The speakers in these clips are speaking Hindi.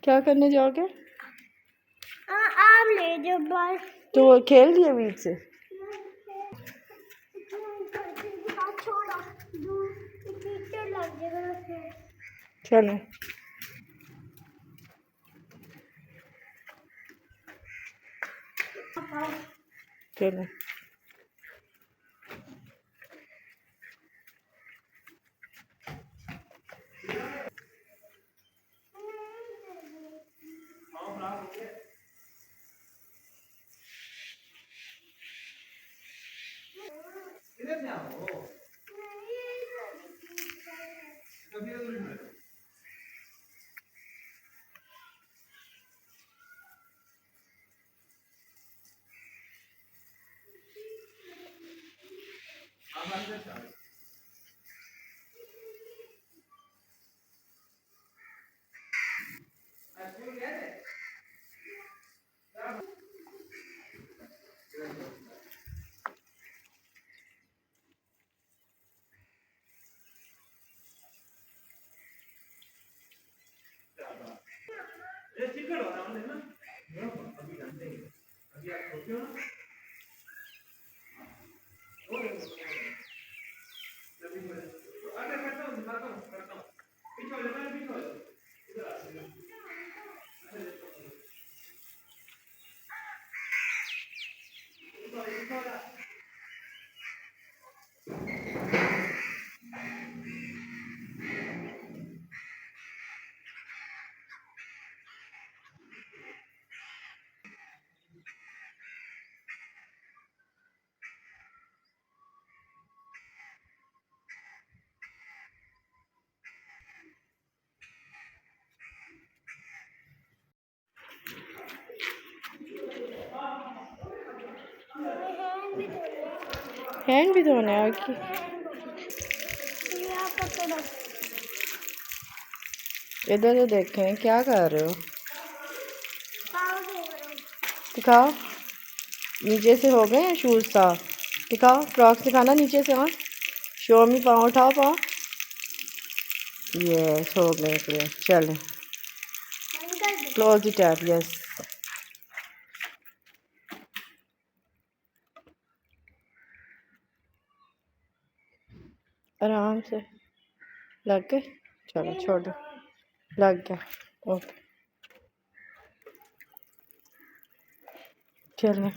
क्या करने जाओगे? आप ले जो बस। तो वो खेल दिया बीच से। चलो चलो हैंड भी धोने और की इधर तो देखें क्या कर रहे हो। दिखाओ नीचे से हो गए हैं शूज साफ। दिखाओ फ्रॉक्स दिखाना नीचे से। हाँ शो मी पाँव उठाओ पाँव। यस हो गए पूरे। चलें क्लोज द टैप। यस आराम से लग गए। चलो छोड़ दो। लग गया। ओके चलें।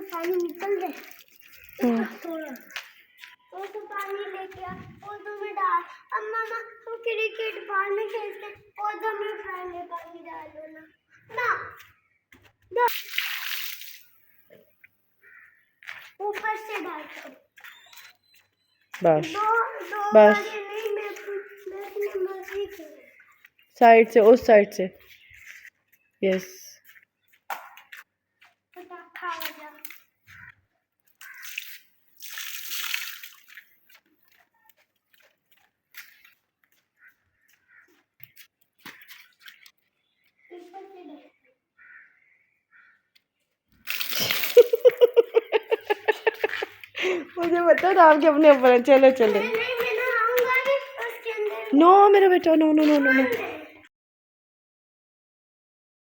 पानी निकल गए। वो तो पानी लेके आ पौधों में डाल। अब मामा हम क्रिकेट बॉल में खेलते हैं, पौधों में पहले पानी डालो ना ना ऊपर से डालो। बस दो बस नहीं मैं अपनी मर्जी की। साइड से उस साइड से। यस खा जा। मुझे बता नाम के अपने ऊपर। चलो चलो। मैं नहाऊंगा भी उसके अंदर। नो मेरा बेटा no no no no no.